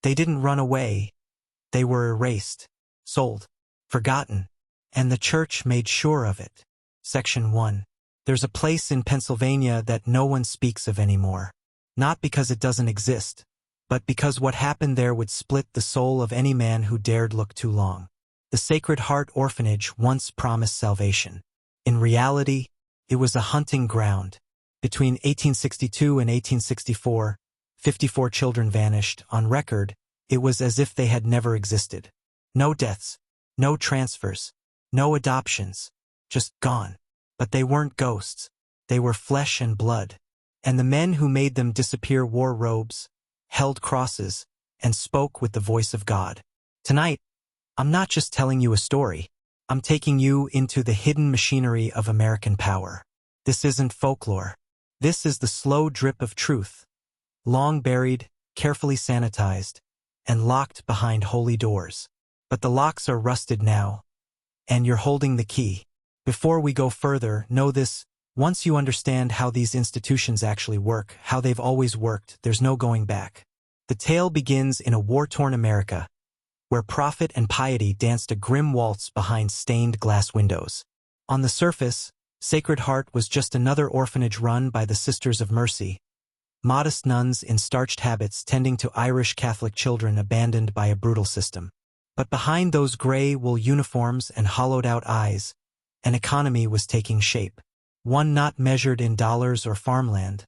They didn't run away. They were erased, sold, forgotten, and the church made sure of it. Section 1. There's a place in Pennsylvania that no one speaks of anymore. Not because it doesn't exist, but because what happened there would split the soul of any man who dared look too long. The Sacred Heart Orphanage once promised salvation. In reality, it was a hunting ground. Between 1862 and 1864, 54 children vanished. On record, it was as if they had never existed. No deaths, no transfers, no adoptions, just gone. But they weren't ghosts. They were flesh and blood. And the men who made them disappear wore robes, held crosses, and spoke with the voice of God. Tonight, I'm not just telling you a story. I'm taking you into the hidden machinery of American power. This isn't folklore. This is the slow drip of truth. Long buried, carefully sanitized, and locked behind holy doors. But the locks are rusted now, and you're holding the key. Before we go further, know this: once you understand how these institutions actually work, how they've always worked, there's no going back. The tale begins in a war-torn America, where profit and piety danced a grim waltz behind stained glass windows. On the surface, Sacred Heart was just another orphanage run by the Sisters of Mercy, modest nuns in starched habits tending to Irish Catholic children abandoned by a brutal system. But behind those gray wool uniforms and hollowed-out eyes, an economy was taking shape. One not measured in dollars or farmland,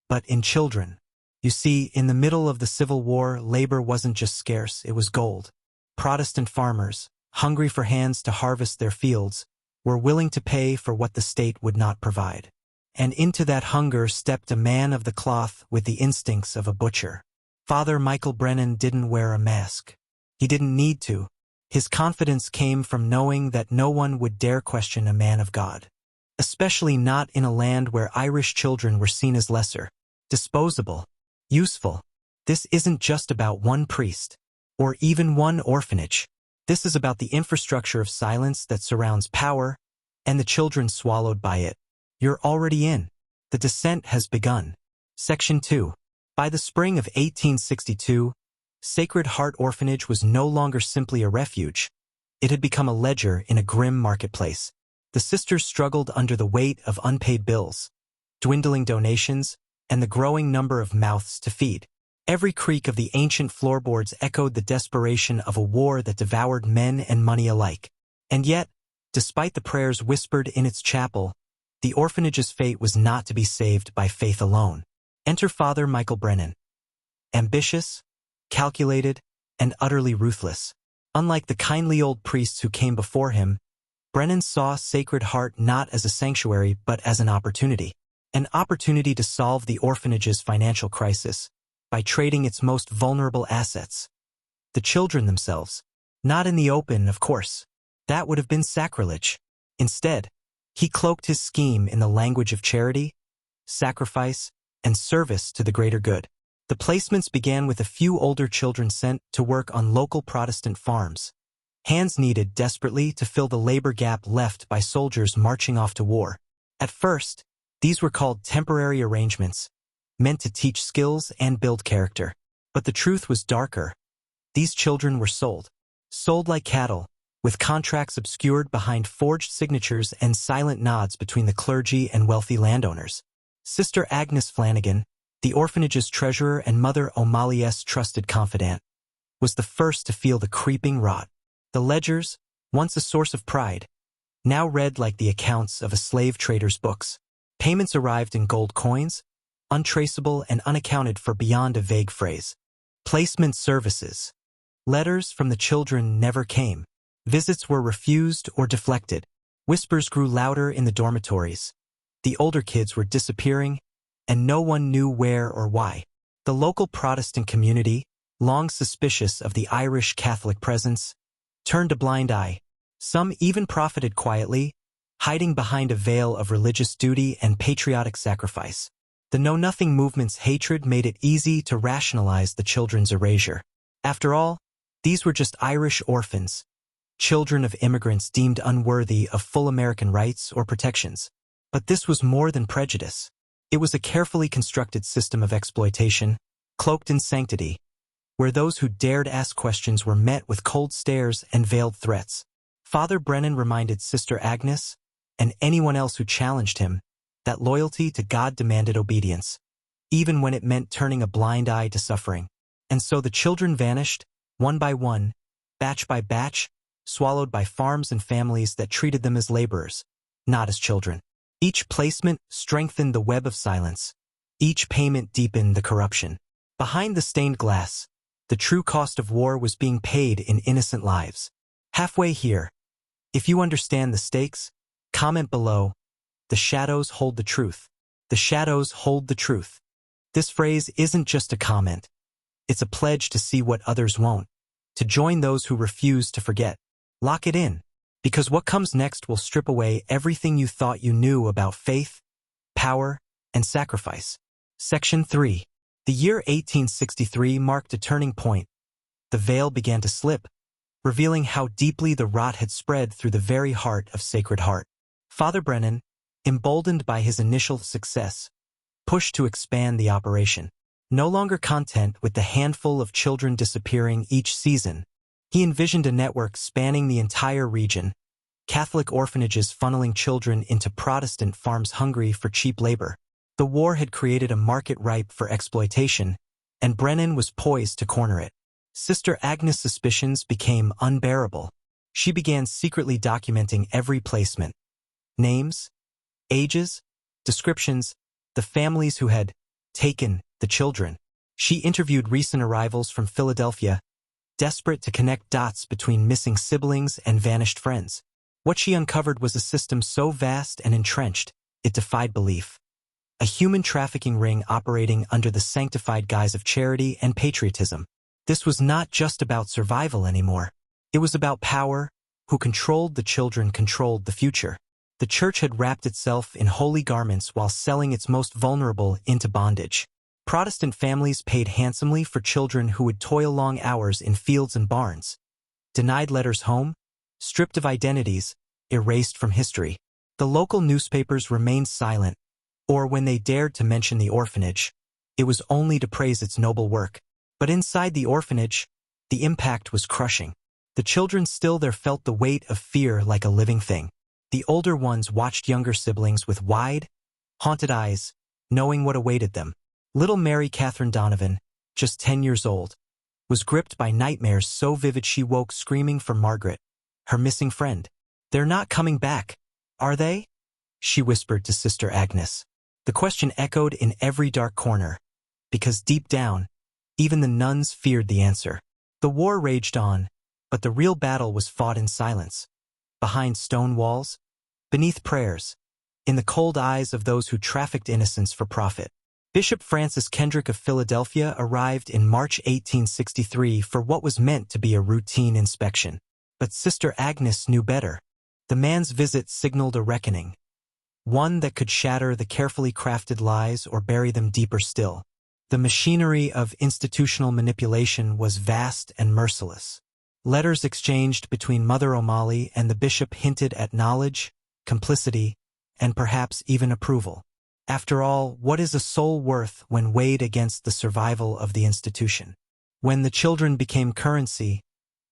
but in children. You see, in the middle of the Civil War, labor wasn't just scarce, it was gold. Protestant farmers, hungry for hands to harvest their fields, were willing to pay for what the state would not provide. And into that hunger stepped a man of the cloth with the instincts of a butcher. Father Michael Brennan didn't wear a mask. He didn't need to. His confidence came from knowing that no one would dare question a man of God. Especially not in a land where Irish children were seen as lesser, disposable, useful. This isn't just about one priest, or even one orphanage. This is about the infrastructure of silence that surrounds power, and the children swallowed by it. You're already in. The descent has begun. Section 2. By the spring of 1862, Sacred Heart Orphanage was no longer simply a refuge. It had become a ledger in a grim marketplace. The sisters struggled under the weight of unpaid bills, dwindling donations, and the growing number of mouths to feed. Every creak of the ancient floorboards echoed the desperation of a war that devoured men and money alike. And yet, despite the prayers whispered in its chapel, the orphanage's fate was not to be saved by faith alone. Enter Father Michael Brennan. Ambitious, calculated, and utterly ruthless. Unlike the kindly old priests who came before him, Brennan saw Sacred Heart not as a sanctuary but as an opportunity. An opportunity to solve the orphanage's financial crisis by trading its most vulnerable assets. The children themselves. Not in the open, of course. That would have been sacrilege. Instead, he cloaked his scheme in the language of charity, sacrifice, and service to the greater good. The placements began with a few older children sent to work on local Protestant farms. Hands needed desperately to fill the labor gap left by soldiers marching off to war. At first, these were called temporary arrangements, meant to teach skills and build character. But the truth was darker. These children were sold. Sold like cattle, with contracts obscured behind forged signatures and silent nods between the clergy and wealthy landowners. Sister Agnes Flanagan, the orphanage's treasurer and Mother O'Malley's trusted confidant, was the first to feel the creeping rot. The ledgers, once a source of pride, now read like the accounts of a slave trader's books. Payments arrived in gold coins, untraceable and unaccounted for beyond a vague phrase. Placement services. Letters from the children never came. Visits were refused or deflected. Whispers grew louder in the dormitories. The older kids were disappearing, and no one knew where or why. The local Protestant community, long suspicious of the Irish Catholic presence, turned a blind eye. Some even profited quietly, hiding behind a veil of religious duty and patriotic sacrifice. The Know-Nothing movement's hatred made it easy to rationalize the children's erasure. After all, these were just Irish orphans, children of immigrants deemed unworthy of full American rights or protections. But this was more than prejudice. It was a carefully constructed system of exploitation, cloaked in sanctity, where those who dared ask questions were met with cold stares and veiled threats. Father Brennan reminded Sister Agnes, and anyone else who challenged him, that loyalty to God demanded obedience, even when it meant turning a blind eye to suffering. And so the children vanished, one by one, batch by batch, swallowed by farms and families that treated them as laborers, not as children. Each placement strengthened the web of silence. Each payment deepened the corruption. Behind the stained glass, the true cost of war was being paid in innocent lives. Halfway here, if you understand the stakes, comment below. The shadows hold the truth. The shadows hold the truth. This phrase isn't just a comment. It's a pledge to see what others won't, to join those who refuse to forget. Lock it in, because what comes next will strip away everything you thought you knew about faith, power, and sacrifice. Section 3. The year 1863 marked a turning point. The veil began to slip, revealing how deeply the rot had spread through the very heart of Sacred Heart. Father Brennan, emboldened by his initial success, pushed to expand the operation. No longer content with the handful of children disappearing each season, he envisioned a network spanning the entire region, Catholic orphanages funneling children into Protestant farms hungry for cheap labor. The war had created a market ripe for exploitation, and Brennan was poised to corner it. Sister Agnes' suspicions became unbearable. She began secretly documenting every placement. Names, ages, descriptions, the families who had taken the children. She interviewed recent arrivals from Philadelphia, desperate to connect dots between missing siblings and vanished friends. What she uncovered was a system so vast and entrenched, it defied belief. A human trafficking ring operating under the sanctified guise of charity and patriotism. This was not just about survival anymore. It was about power. Who controlled the children controlled the future. The church had wrapped itself in holy garments while selling its most vulnerable into bondage. Protestant families paid handsomely for children who would toil long hours in fields and barns. Denied letters home, stripped of identities, erased from history. The local newspapers remained silent, or when they dared to mention the orphanage, it was only to praise its noble work. But inside the orphanage, the impact was crushing. The children still there felt the weight of fear like a living thing. The older ones watched younger siblings with wide, haunted eyes, knowing what awaited them. Little Mary Catherine Donovan, just 10 years old, was gripped by nightmares so vivid she woke screaming for Margaret, her missing friend. "They're not coming back, are they?" she whispered to Sister Agnes. The question echoed in every dark corner, because deep down, even the nuns feared the answer. The war raged on, but the real battle was fought in silence, behind stone walls, beneath prayers, in the cold eyes of those who trafficked innocence for profit. Bishop Francis Kendrick of Philadelphia arrived in March 1863 for what was meant to be a routine inspection. But Sister Agnes knew better. The man's visit signaled a reckoning, one that could shatter the carefully crafted lies or bury them deeper still. The machinery of institutional manipulation was vast and merciless. Letters exchanged between Mother O'Malley and the bishop hinted at knowledge, complicity, and perhaps even approval. After all, what is a soul worth when weighed against the survival of the institution? When the children became currency,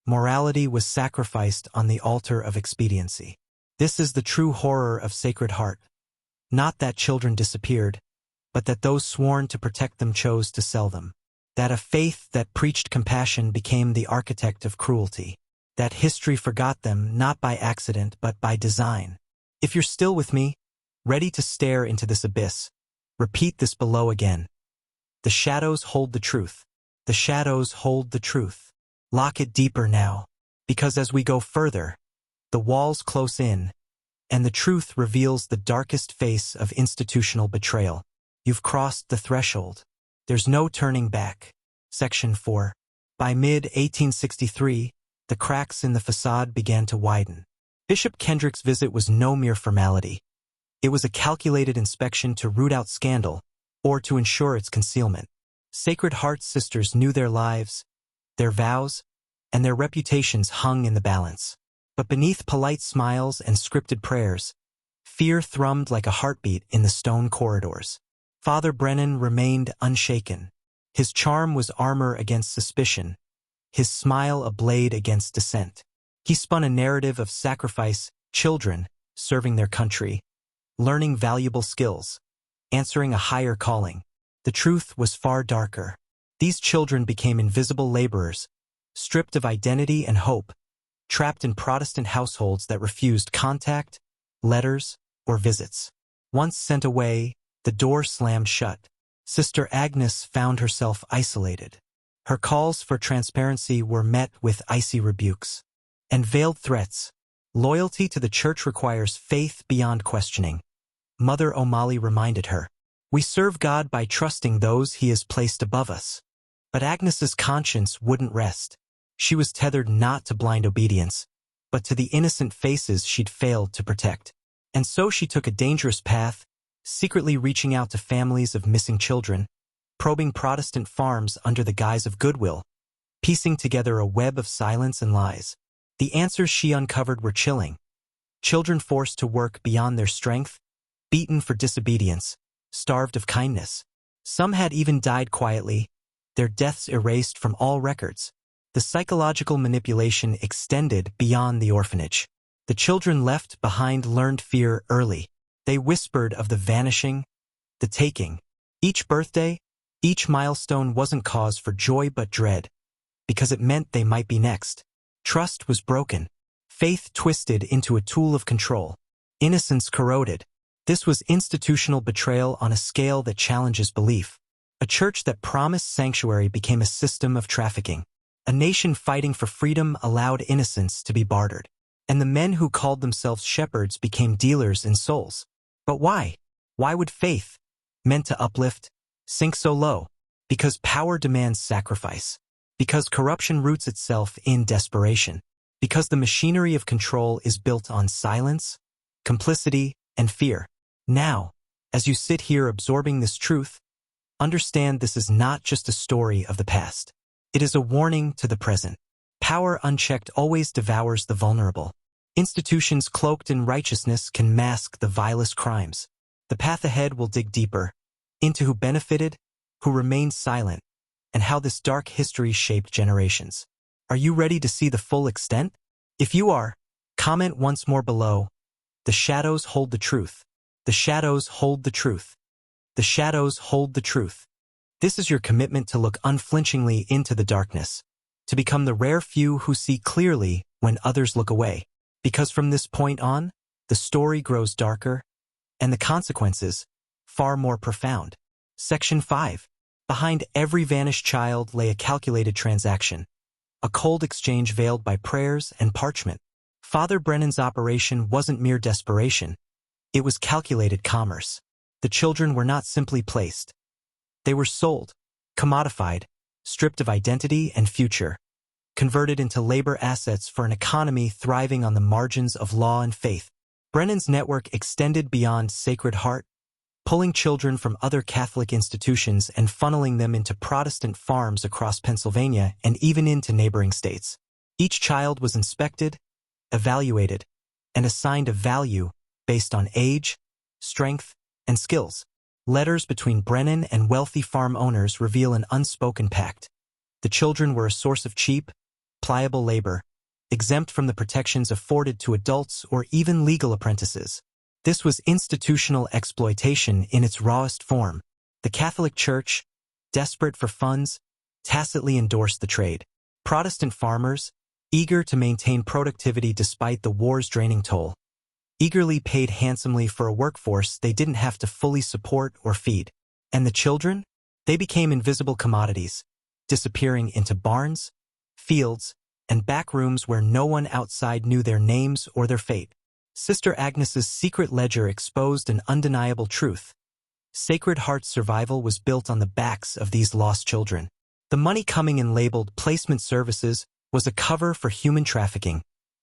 morality was sacrificed on the altar of expediency. This is the true horror of Sacred Heart. Not that children disappeared, but that those sworn to protect them chose to sell them. That a faith that preached compassion became the architect of cruelty. That history forgot them not by accident but by design. If you're still with me, ready to stare into this abyss, repeat this below again. The shadows hold the truth. The shadows hold the truth. Lock it deeper now, because as we go further, the walls close in, and the truth reveals the darkest face of institutional betrayal. You've crossed the threshold. There's no turning back. Section 4. By mid-1863, the cracks in the facade began to widen. Bishop Kendrick's visit was no mere formality. It was a calculated inspection to root out scandal, or to ensure its concealment. Sacred Heart sisters knew their lives, their vows, and their reputations hung in the balance. But beneath polite smiles and scripted prayers, fear thrummed like a heartbeat in the stone corridors. Father Brennan remained unshaken. His charm was armor against suspicion, his smile a blade against dissent. He spun a narrative of sacrifice, children, serving their country, learning valuable skills, answering a higher calling. The truth was far darker. These children became invisible laborers, stripped of identity and hope, trapped in Protestant households that refused contact, letters, or visits. Once sent away, the door slammed shut. Sister Agnes found herself isolated. Her calls for transparency were met with icy rebukes and veiled threats. Loyalty to the church requires faith beyond questioning. Mother O'Malley reminded her, "We serve God by trusting those He has placed above us." But Agnes's conscience wouldn't rest. She was tethered not to blind obedience, but to the innocent faces she'd failed to protect. And so she took a dangerous path, secretly reaching out to families of missing children, probing Protestant farms under the guise of goodwill, piecing together a web of silence and lies. The answers she uncovered were chilling. Children forced to work beyond their strength, beaten for disobedience, starved of kindness. Some had even died quietly, their deaths erased from all records. The psychological manipulation extended beyond the orphanage. The children left behind learned fear early. They whispered of the vanishing, the taking. Each birthday, each milestone wasn't cause for joy but dread, because it meant they might be next. Trust was broken. Faith twisted into a tool of control. Innocence corroded. This was institutional betrayal on a scale that challenges belief. A church that promised sanctuary became a system of trafficking. A nation fighting for freedom allowed innocence to be bartered. And the men who called themselves shepherds became dealers in souls. But why? Why would faith, meant to uplift, sink so low? Because power demands sacrifice. Because corruption roots itself in desperation. Because the machinery of control is built on silence, complicity, and fear. Now, as you sit here absorbing this truth, understand this is not just a story of the past. It is a warning to the present. Power unchecked always devours the vulnerable. Institutions cloaked in righteousness can mask the vilest crimes. The path ahead will dig deeper into who benefited, who remained silent, and how this dark history shaped generations. Are you ready to see the full extent? If you are, comment once more below. The shadows hold the truth. The shadows hold the truth. The shadows hold the truth. This is your commitment to look unflinchingly into the darkness, to become the rare few who see clearly when others look away. Because from this point on, the story grows darker, and the consequences far more profound. Section 5. Behind every vanished child lay a calculated transaction, a cold exchange veiled by prayers and parchment. Father Brennan's operation wasn't mere desperation. It was calculated commerce. The children were not simply placed. They were sold, commodified, stripped of identity and future, converted into labor assets for an economy thriving on the margins of law and faith. Brennan's network extended beyond Sacred Heart, pulling children from other Catholic institutions and funneling them into Protestant farms across Pennsylvania and even into neighboring states. Each child was inspected, evaluated, and assigned a value based on age, strength, and skills. Letters between Brennan and wealthy farm owners reveal an unspoken pact. The children were a source of cheap, pliable labor, exempt from the protections afforded to adults or even legal apprentices. This was institutional exploitation in its rawest form. The Catholic Church, desperate for funds, tacitly endorsed the trade. Protestant farmers, eager to maintain productivity despite the war's draining toll, eagerly paid handsomely for a workforce they didn't have to fully support or feed. And the children? They became invisible commodities, disappearing into barns, fields, and back rooms where no one outside knew their names or their fate. Sister Agnes's secret ledger exposed an undeniable truth. Sacred Heart's survival was built on the backs of these lost children. The money coming in labeled placement services was a cover for human trafficking,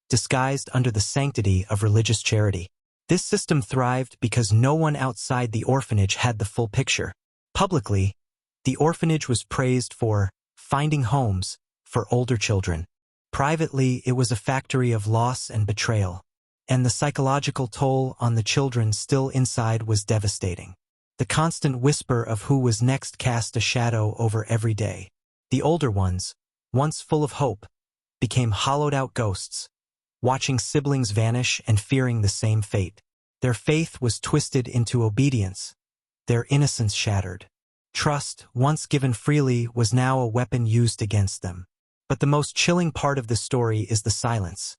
disguised under the sanctity of religious charity. This system thrived because no one outside the orphanage had the full picture. Publicly, the orphanage was praised for finding homes for older children. Privately, it was a factory of loss and betrayal, and the psychological toll on the children still inside was devastating. The constant whisper of who was next cast a shadow over every day. The older ones, once full of hope, became hollowed-out ghosts, watching siblings vanish and fearing the same fate. Their faith was twisted into obedience, their innocence shattered. Trust, once given freely, was now a weapon used against them. But the most chilling part of this story is the silence.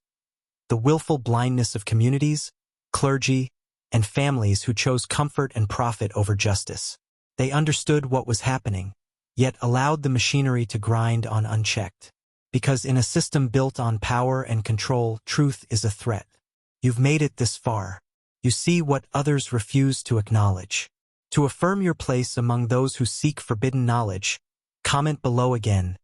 The willful blindness of communities, clergy, and families who chose comfort and profit over justice. They understood what was happening, yet allowed the machinery to grind on unchecked. Because in a system built on power and control, truth is a threat. You've made it this far. You see what others refuse to acknowledge. To affirm your place among those who seek forbidden knowledge, comment below again.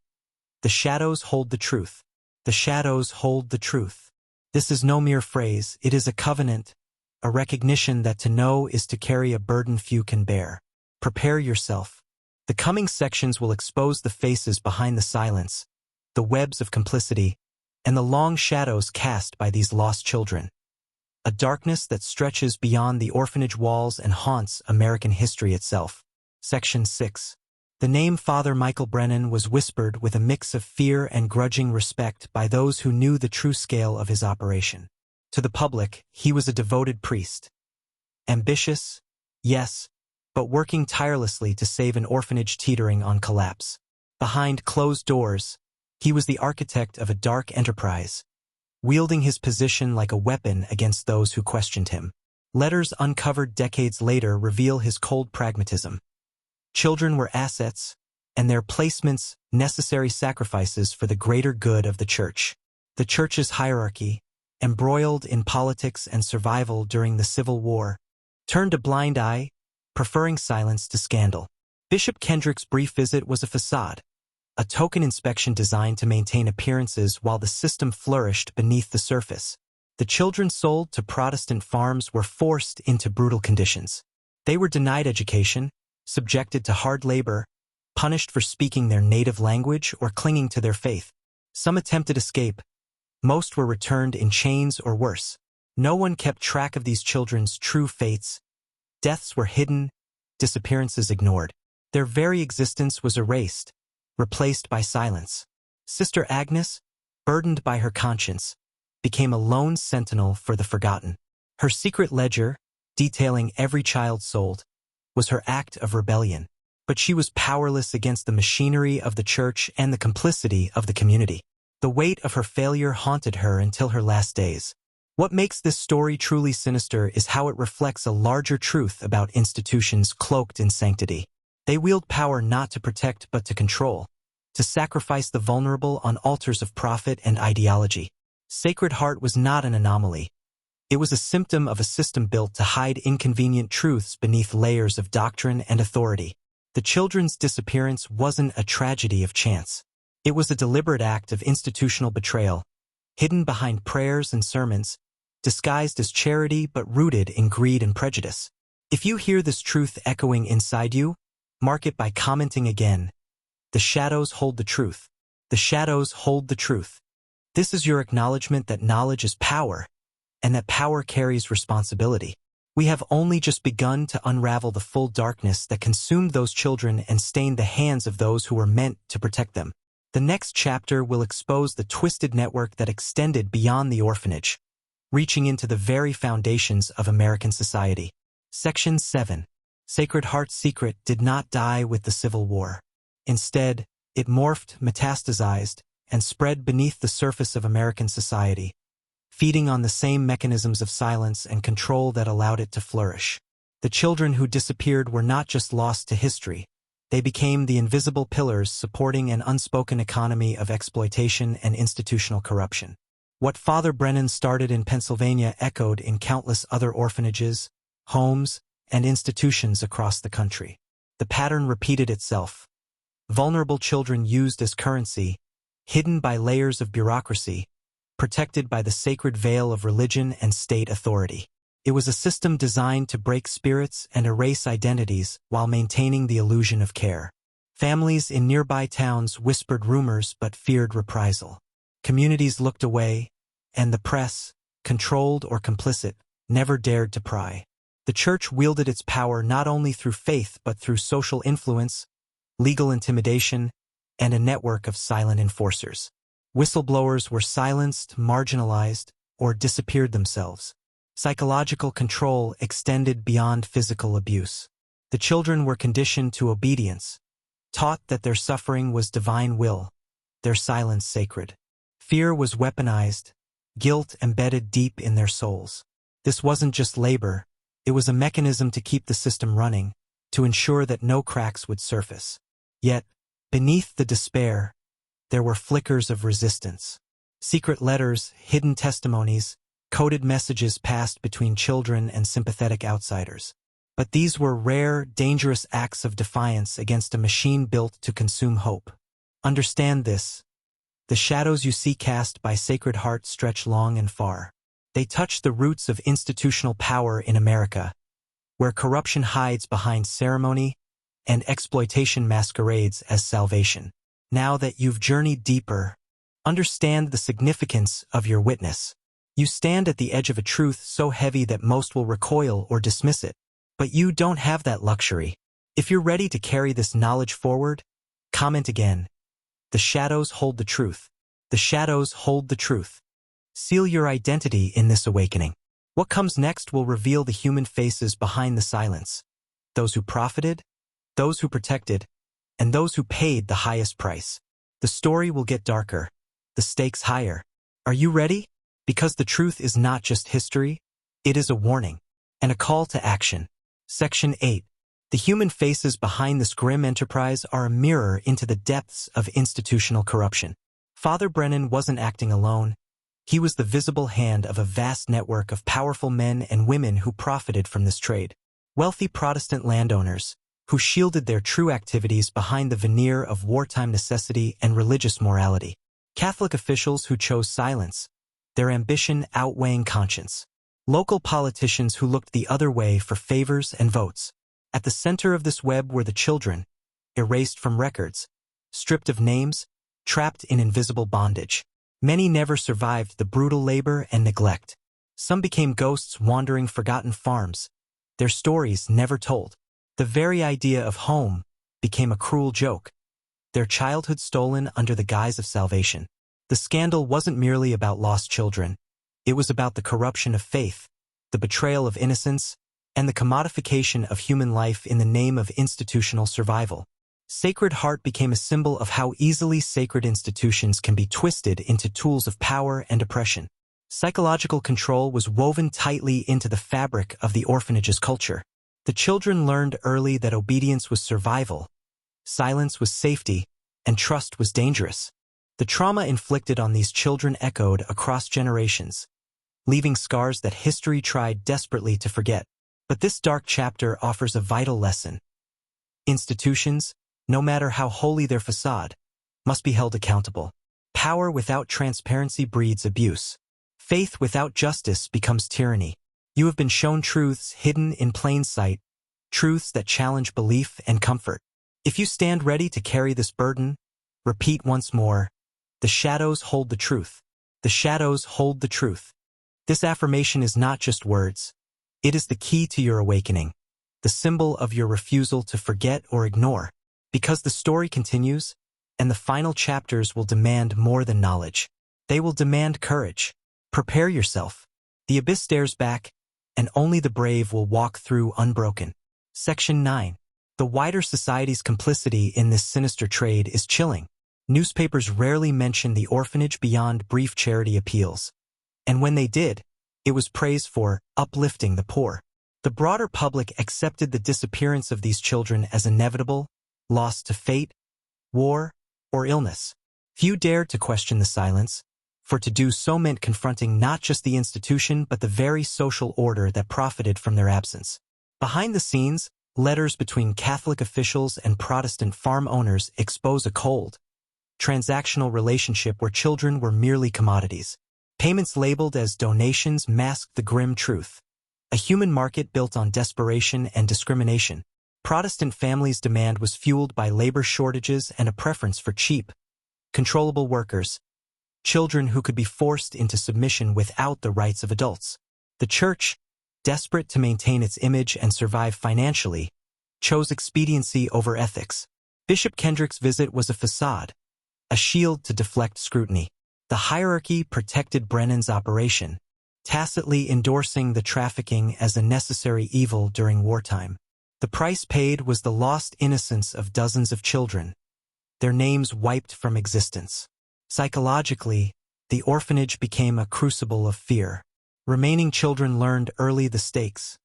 The shadows hold the truth. The shadows hold the truth. This is no mere phrase, it is a covenant, a recognition that to know is to carry a burden few can bear. Prepare yourself. The coming sections will expose the faces behind the silence, the webs of complicity, and the long shadows cast by these lost children. A darkness that stretches beyond the orphanage walls and haunts American history itself. Section 6. The name Father Michael Brennan was whispered with a mix of fear and grudging respect by those who knew the true scale of his operation. To the public, he was a devoted priest. Ambitious, yes, but working tirelessly to save an orphanage teetering on collapse. Behind closed doors, he was the architect of a dark enterprise, wielding his position like a weapon against those who questioned him. Letters uncovered decades later reveal his cold pragmatism. Children were assets, and their placements necessary sacrifices for the greater good of the church. The church's hierarchy, embroiled in politics and survival during the Civil War, turned a blind eye, preferring silence to scandal. Bishop Kendrick's brief visit was a facade, a token inspection designed to maintain appearances while the system flourished beneath the surface. The children sold to Protestant farms were forced into brutal conditions. They were denied education, subjected to hard labor, punished for speaking their native language or clinging to their faith. Some attempted escape. Most were returned in chains or worse. No one kept track of these children's true fates. Deaths were hidden, disappearances ignored. Their very existence was erased, replaced by silence. Sister Agnes, burdened by her conscience, became a lone sentinel for the forgotten. Her secret ledger, detailing every child sold, was her act of rebellion. But she was powerless against the machinery of the church and the complicity of the community. The weight of her failure haunted her until her last days. What makes this story truly sinister is how it reflects a larger truth about institutions cloaked in sanctity. They wield power not to protect but to control, to sacrifice the vulnerable on altars of profit and ideology. Sacred Heart was not an anomaly. It was a symptom of a system built to hide inconvenient truths beneath layers of doctrine and authority. The children's disappearance wasn't a tragedy of chance. It was a deliberate act of institutional betrayal, hidden behind prayers and sermons, disguised as charity but rooted in greed and prejudice. If you hear this truth echoing inside you, mark it by commenting again. The shadows hold the truth. The shadows hold the truth. This is your acknowledgement that knowledge is power, and that power carries responsibility. We have only just begun to unravel the full darkness that consumed those children and stained the hands of those who were meant to protect them. The next chapter will expose the twisted network that extended beyond the orphanage, reaching into the very foundations of American society. Section 7. Sacred Heart's secret did not die with the Civil War. Instead, it morphed, metastasized, and spread beneath the surface of American society, feeding on the same mechanisms of silence and control that allowed it to flourish. The children who disappeared were not just lost to history. They became the invisible pillars supporting an unspoken economy of exploitation and institutional corruption. What Father Brennan started in Pennsylvania echoed in countless other orphanages, homes, and institutions across the country. The pattern repeated itself. Vulnerable children used as currency, hidden by layers of bureaucracy, protected by the sacred veil of religion and state authority. It was a system designed to break spirits and erase identities while maintaining the illusion of care. Families in nearby towns whispered rumors but feared reprisal. Communities looked away, and the press, controlled or complicit, never dared to pry. The church wielded its power not only through faith but through social influence, legal intimidation, and a network of silent enforcers. Whistleblowers were silenced, marginalized, or disappeared themselves. Psychological control extended beyond physical abuse. The children were conditioned to obedience, taught that their suffering was divine will, their silence sacred. Fear was weaponized, guilt embedded deep in their souls. This wasn't just labor, it was a mechanism to keep the system running, to ensure that no cracks would surface. Yet, beneath the despair, there were flickers of resistance. Secret letters, hidden testimonies, coded messages passed between children and sympathetic outsiders. But these were rare, dangerous acts of defiance against a machine built to consume hope. Understand this. The shadows you see cast by Sacred Heart stretch long and far. They touch the roots of institutional power in America, where corruption hides behind ceremony and exploitation masquerades as salvation. Now that you've journeyed deeper, understand the significance of your witness. You stand at the edge of a truth so heavy that most will recoil or dismiss it. But you don't have that luxury. If you're ready to carry this knowledge forward, comment again. The shadows hold the truth. The shadows hold the truth. Seal your identity in this awakening. What comes next will reveal the human faces behind the silence. Those who profited, those who protected, and those who paid the highest price. The story will get darker, the stakes higher. Are you ready? Because the truth is not just history, it is a warning and a call to action. Section 8. The human faces behind this grim enterprise are a mirror into the depths of institutional corruption. Father Brennan wasn't acting alone. He was the visible hand of a vast network of powerful men and women who profited from this trade. Wealthy Protestant landowners, who shielded their true activities behind the veneer of wartime necessity and religious morality. Catholic officials who chose silence, their ambition outweighing conscience. Local politicians who looked the other way for favors and votes. At the center of this web were the children, erased from records, stripped of names, trapped in invisible bondage. Many never survived the brutal labor and neglect. Some became ghosts wandering forgotten farms, their stories never told. The very idea of home became a cruel joke, their childhood stolen under the guise of salvation. The scandal wasn't merely about lost children. It was about the corruption of faith, the betrayal of innocence, and the commodification of human life in the name of institutional survival. Sacred Heart became a symbol of how easily sacred institutions can be twisted into tools of power and oppression. Psychological control was woven tightly into the fabric of the orphanage's culture. The children learned early that obedience was survival, silence was safety, and trust was dangerous. The trauma inflicted on these children echoed across generations, leaving scars that history tried desperately to forget. But this dark chapter offers a vital lesson. Institutions, no matter how holy their facade, must be held accountable. Power without transparency breeds abuse. Faith without justice becomes tyranny. You have been shown truths hidden in plain sight, truths that challenge belief and comfort. If you stand ready to carry this burden, repeat once more, the shadows hold the truth. The shadows hold the truth. This affirmation is not just words. It is the key to your awakening, the symbol of your refusal to forget or ignore. Because the story continues, and the final chapters will demand more than knowledge. They will demand courage. Prepare yourself. The abyss stares back, and only the brave will walk through unbroken. Section 9. The wider society's complicity in this sinister trade is chilling. Newspapers rarely mention the orphanage beyond brief charity appeals. And when they did, it was praise for uplifting the poor. The broader public accepted the disappearance of these children as inevitable, lost to fate, war, or illness. Few dared to question the silence, for to do so meant confronting not just the institution but the very social order that profited from their absence. Behind the scenes, letters between Catholic officials and Protestant farm owners expose a cold, transactional relationship where children were merely commodities. Payments labeled as donations masked the grim truth. A human market built on desperation and discrimination. Protestant families' demand was fueled by labor shortages and a preference for cheap, controllable workers, children who could be forced into submission without the rights of adults. The church, desperate to maintain its image and survive financially, chose expediency over ethics. Bishop Kendrick's visit was a facade, a shield to deflect scrutiny. The hierarchy protected Brennan's operation, tacitly endorsing the trafficking as a necessary evil during wartime. The price paid was the lost innocence of dozens of children, their names wiped from existence. Psychologically, the orphanage became a crucible of fear. Remaining children learned early the stakes.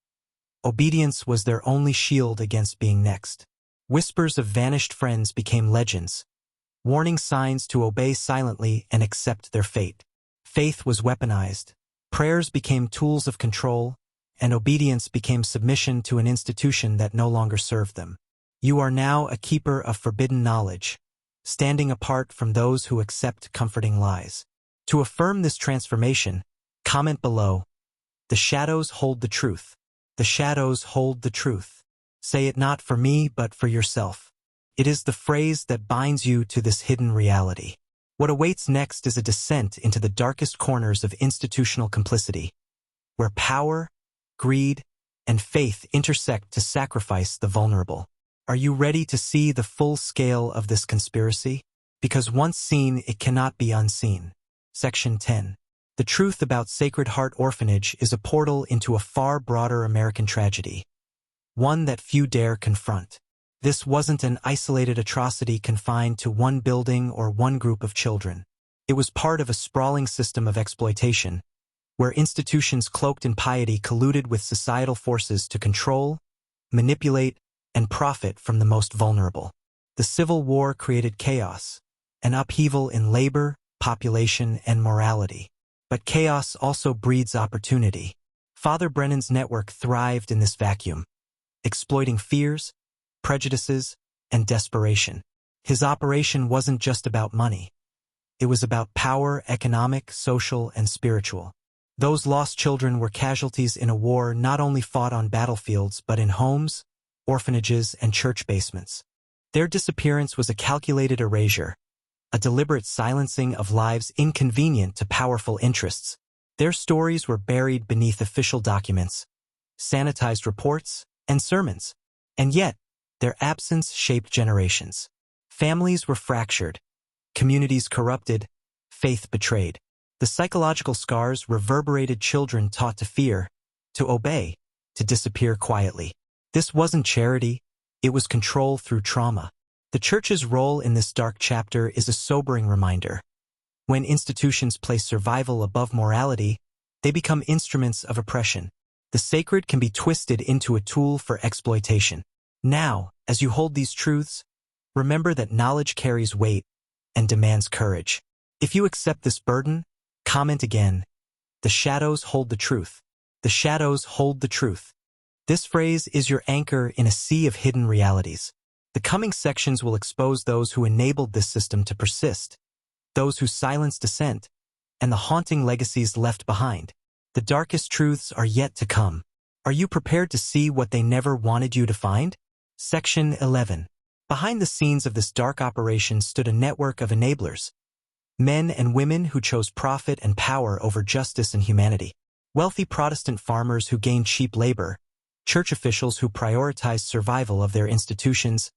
Obedience was their only shield against being next. Whispers of vanished friends became legends, warning signs to obey silently and accept their fate. Faith was weaponized. Prayers became tools of control, and obedience became submission to an institution that no longer served them. You are now a keeper of forbidden knowledge, standing apart from those who accept comforting lies. To affirm this transformation, comment below. The shadows hold the truth. The shadows hold the truth. Say it not for me, but for yourself. It is the phrase that binds you to this hidden reality. What awaits next is a descent into the darkest corners of institutional complicity, where power, greed, and faith intersect to sacrifice the vulnerable. Are you ready to see the full scale of this conspiracy? Because once seen, it cannot be unseen. Section 10. The truth about Sacred Heart Orphanage is a portal into a far broader American tragedy, one that few dare confront. This wasn't an isolated atrocity confined to one building or one group of children. It was part of a sprawling system of exploitation, where institutions cloaked in piety colluded with societal forces to control, manipulate, and profit from the most vulnerable. The Civil War created chaos, an upheaval in labor, population, and morality. But chaos also breeds opportunity. Father Brennan's network thrived in this vacuum, exploiting fears, prejudices, and desperation. His operation wasn't just about money. It was about power, economic, social, and spiritual. Those lost children were casualties in a war not only fought on battlefields but in homes, orphanages, and church basements. Their disappearance was a calculated erasure, a deliberate silencing of lives inconvenient to powerful interests. Their stories were buried beneath official documents, sanitized reports, and sermons. And yet, their absence shaped generations. Families were fractured, communities corrupted, faith betrayed. The psychological scars reverberated children taught to fear, to obey, to disappear quietly. This wasn't charity, it was control through trauma. The Church's role in this dark chapter is a sobering reminder. When institutions place survival above morality, they become instruments of oppression. The sacred can be twisted into a tool for exploitation. Now, as you hold these truths, remember that knowledge carries weight and demands courage. If you accept this burden, comment again. The shadows hold the truth. The shadows hold the truth. This phrase is your anchor in a sea of hidden realities. The coming sections will expose those who enabled this system to persist, those who silenced dissent, and the haunting legacies left behind. The darkest truths are yet to come. Are you prepared to see what they never wanted you to find? Section 11. Behind the scenes of this dark operation stood a network of enablers, men and women who chose profit and power over justice and humanity. Wealthy Protestant farmers who gained cheap labor, church officials who prioritized survival of their institutions,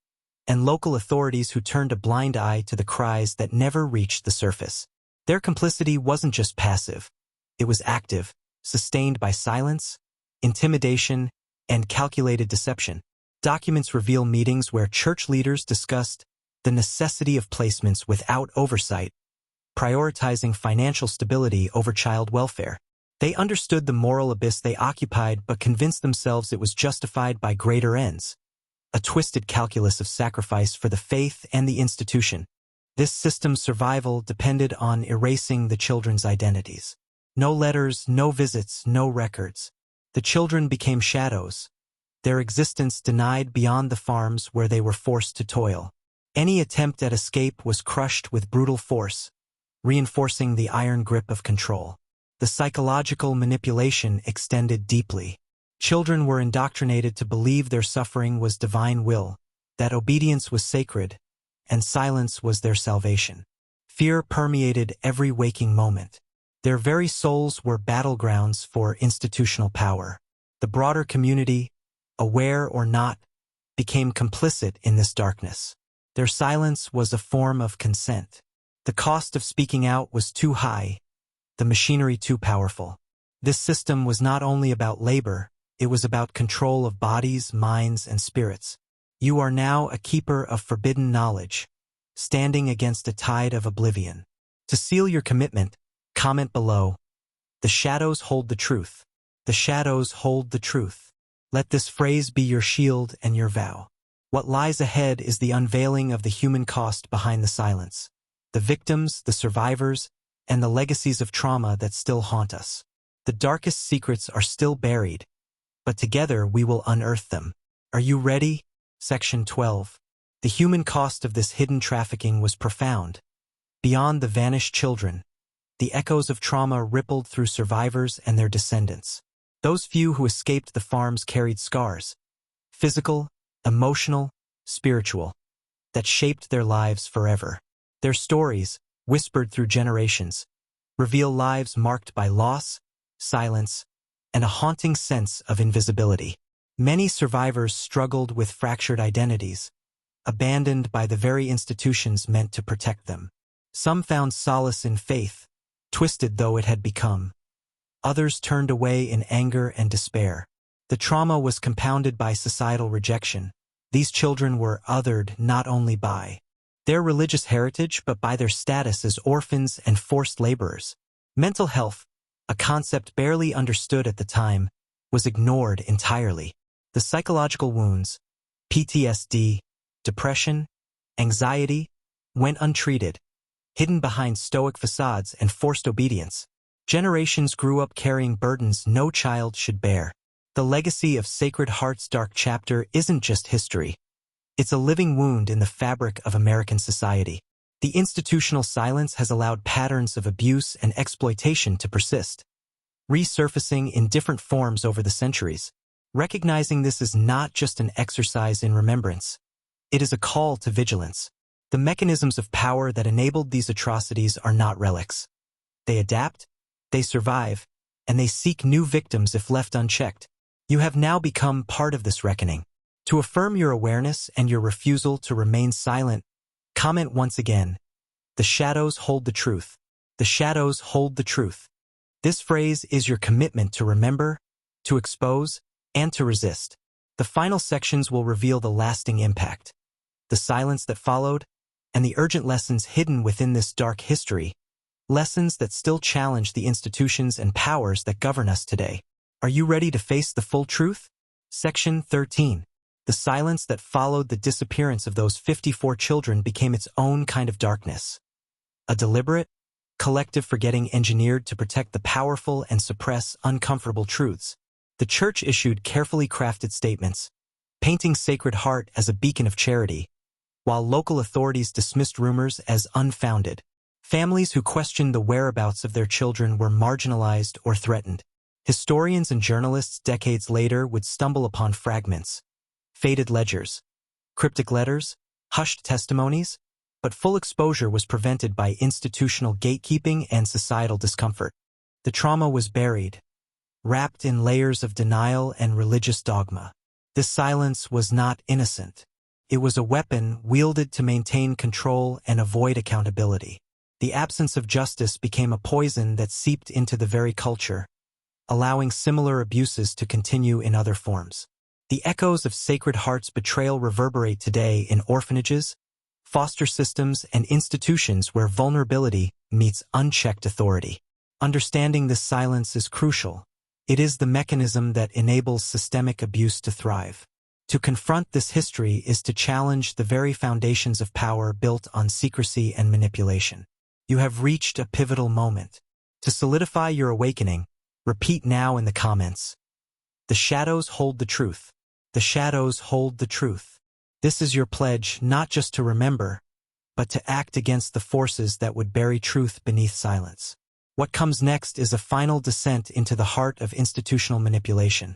and local authorities who turned a blind eye to the cries that never reached the surface. Their complicity wasn't just passive. It was active, sustained by silence, intimidation, and calculated deception. Documents reveal meetings where church leaders discussed the necessity of placements without oversight, prioritizing financial stability over child welfare. They understood the moral abyss they occupied but convinced themselves it was justified by greater ends. A twisted calculus of sacrifice for the faith and the institution. This system's survival depended on erasing the children's identities. No letters, no visits, no records. The children became shadows, their existence denied beyond the farms where they were forced to toil. Any attempt at escape was crushed with brutal force, reinforcing the iron grip of control. The psychological manipulation extended deeply. Children were indoctrinated to believe their suffering was divine will, that obedience was sacred, and silence was their salvation. Fear permeated every waking moment. Their very souls were battlegrounds for institutional power. The broader community, aware or not, became complicit in this darkness. Their silence was a form of consent. The cost of speaking out was too high, the machinery too powerful. This system was not only about labor, it was about control of bodies, minds, and spirits. You are now a keeper of forbidden knowledge, standing against a tide of oblivion. To seal your commitment, comment below. The shadows hold the truth. The shadows hold the truth. Let this phrase be your shield and your vow. What lies ahead is the unveiling of the human cost behind the silence, the victims, the survivors, and the legacies of trauma that still haunt us. The darkest secrets are still buried, but together we will unearth them. Are you ready? Section 12. The human cost of this hidden trafficking was profound. Beyond the vanished children, the echoes of trauma rippled through survivors and their descendants. Those few who escaped the farms carried scars, physical, emotional, spiritual, that shaped their lives forever. Their stories, whispered through generations, reveal lives marked by loss, silence, and a haunting sense of invisibility. Many survivors struggled with fractured identities, abandoned by the very institutions meant to protect them. Some found solace in faith, twisted though it had become. Others turned away in anger and despair. The trauma was compounded by societal rejection. These children were othered not only by their religious heritage but by their status as orphans and forced laborers. Mental health, a concept barely understood at the time, was ignored entirely. The psychological wounds, PTSD, depression, anxiety, went untreated, hidden behind stoic facades and forced obedience. Generations grew up carrying burdens no child should bear. The legacy of Sacred Heart's dark chapter isn't just history. It's a living wound in the fabric of American society. The institutional silence has allowed patterns of abuse and exploitation to persist, resurfacing in different forms over the centuries. Recognizing this is not just an exercise in remembrance. It is a call to vigilance. The mechanisms of power that enabled these atrocities are not relics. They adapt, they survive, and they seek new victims if left unchecked. You have now become part of this reckoning. To affirm your awareness and your refusal to remain silent, comment once again. The shadows hold the truth. The shadows hold the truth. This phrase is your commitment to remember, to expose, and to resist. The final sections will reveal the lasting impact, the silence that followed, and the urgent lessons hidden within this dark history, lessons that still challenge the institutions and powers that govern us today. Are you ready to face the full truth? Section 13. The silence that followed the disappearance of those 54 children became its own kind of darkness. A deliberate, collective forgetting engineered to protect the powerful and suppress uncomfortable truths. The church issued carefully crafted statements, painting Sacred Heart as a beacon of charity, while local authorities dismissed rumors as unfounded. Families who questioned the whereabouts of their children were marginalized or threatened. Historians and journalists decades later would stumble upon fragments, faded ledgers, cryptic letters, hushed testimonies, but full exposure was prevented by institutional gatekeeping and societal discomfort. The trauma was buried, wrapped in layers of denial and religious dogma. This silence was not innocent. It was a weapon wielded to maintain control and avoid accountability. The absence of justice became a poison that seeped into the very culture, allowing similar abuses to continue in other forms. The echoes of Sacred Heart's betrayal reverberate today in orphanages, foster systems, and institutions where vulnerability meets unchecked authority. Understanding this silence is crucial. It is the mechanism that enables systemic abuse to thrive. To confront this history is to challenge the very foundations of power built on secrecy and manipulation. You have reached a pivotal moment. To solidify your awakening, repeat now in the comments. The shadows hold the truth. The shadows hold the truth. This is your pledge not just to remember, but to act against the forces that would bury truth beneath silence. What comes next is a final descent into the heart of institutional manipulation,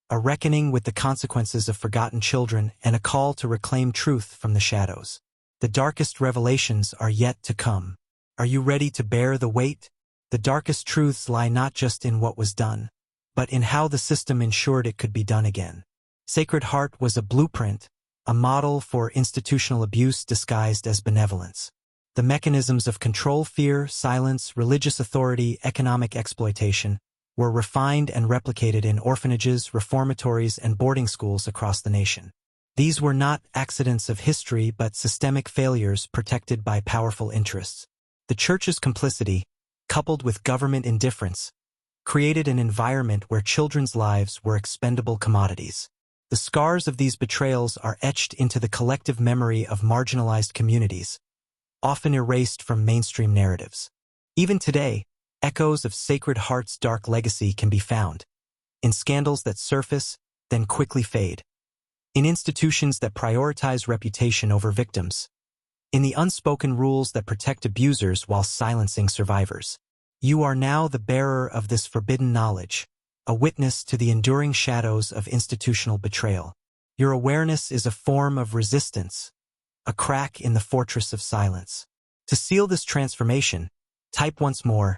a reckoning with the consequences of forgotten children and a call to reclaim truth from the shadows. The darkest revelations are yet to come. Are you ready to bear the weight? The darkest truths lie not just in what was done, but in how the system ensured it could be done again. Sacred Heart was a blueprint, a model for institutional abuse disguised as benevolence. The mechanisms of control, fear, silence, religious authority, economic exploitation were refined and replicated in orphanages, reformatories, and boarding schools across the nation. These were not accidents of history but systemic failures protected by powerful interests. The Church's complicity, coupled with government indifference, created an environment where children's lives were expendable commodities. The scars of these betrayals are etched into the collective memory of marginalized communities, often erased from mainstream narratives. Even today, echoes of Sacred Heart's dark legacy can be found in scandals that surface, then quickly fade, in institutions that prioritize reputation over victims, in the unspoken rules that protect abusers while silencing survivors. You are now the bearer of this forbidden knowledge, a witness to the enduring shadows of institutional betrayal. Your awareness is a form of resistance, a crack in the fortress of silence. To seal this transformation, type once more,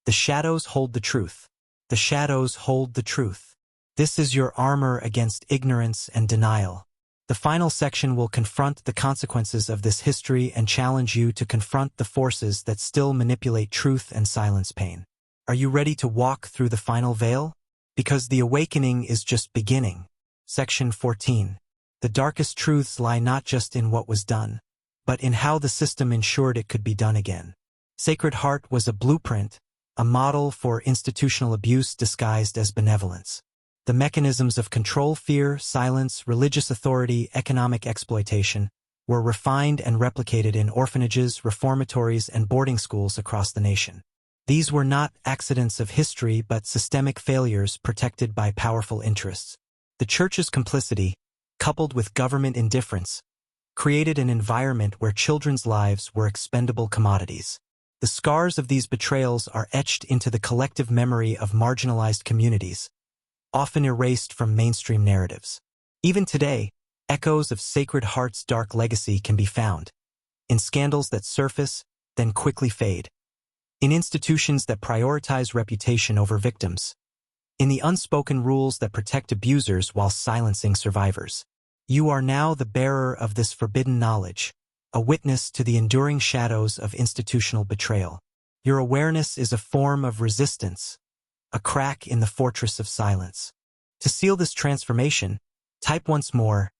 "The shadows hold the truth. The shadows hold the truth. This is your armor against ignorance and denial." The final section will confront the consequences of this history and challenge you to confront the forces that still manipulate truth and silence pain. Are you ready to walk through the final veil? Because the awakening is just beginning. Section 14. The darkest truths lie not just in what was done, but in how the system ensured it could be done again. Sacred Heart was a blueprint, a model for institutional abuse disguised as benevolence. The mechanisms of control, fear, silence, religious authority, economic exploitation were refined and replicated in orphanages, reformatories, and boarding schools across the nation. These were not accidents of history but systemic failures protected by powerful interests. The Church's complicity, coupled with government indifference, created an environment where children's lives were expendable commodities. The scars of these betrayals are etched into the collective memory of marginalized communities, often erased from mainstream narratives. Even today, echoes of Sacred Heart's dark legacy can be found in scandals that surface, then quickly fade, in institutions that prioritize reputation over victims, in the unspoken rules that protect abusers while silencing survivors. You are now the bearer of this forbidden knowledge, a witness to the enduring shadows of institutional betrayal. Your awareness is a form of resistance, a crack in the fortress of silence. To seal this transformation, type once more,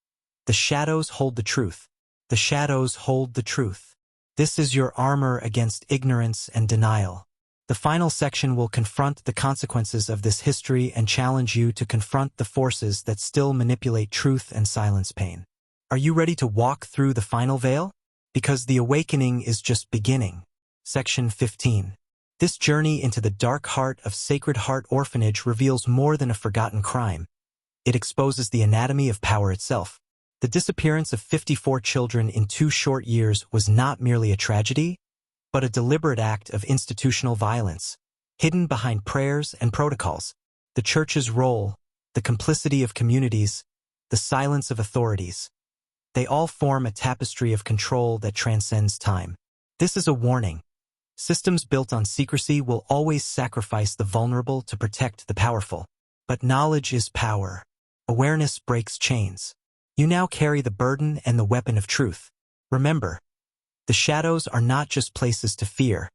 "The shadows hold the truth. The shadows hold the truth. This is your armor against ignorance and denial." The final section will confront the consequences of this history and challenge you to confront the forces that still manipulate truth and silence pain. Are you ready to walk through the final veil? Because the awakening is just beginning. Section 15. This journey into the dark heart of Sacred Heart Orphanage reveals more than a forgotten crime. It exposes the anatomy of power itself. The disappearance of 54 children in 2 short years was not merely a tragedy, but a deliberate act of institutional violence, hidden behind prayers and protocols. The Church's role, the complicity of communities, the silence of authorities, they all form a tapestry of control that transcends time. This is a warning. Systems built on secrecy will always sacrifice the vulnerable to protect the powerful. But knowledge is power. Awareness breaks chains. You now carry the burden and the weapon of truth. Remember, the shadows are not just places to fear.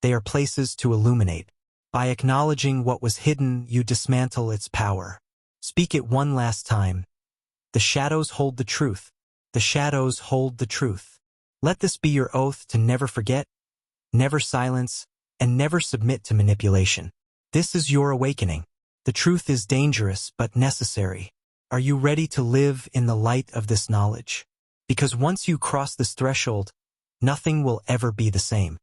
They are places to illuminate. By acknowledging what was hidden, you dismantle its power. Speak it one last time. The shadows hold the truth. The shadows hold the truth. Let this be your oath to never forget, never silence, and never submit to manipulation. This is your awakening. The truth is dangerous but necessary. Are you ready to live in the light of this knowledge? Because once you cross this threshold, nothing will ever be the same.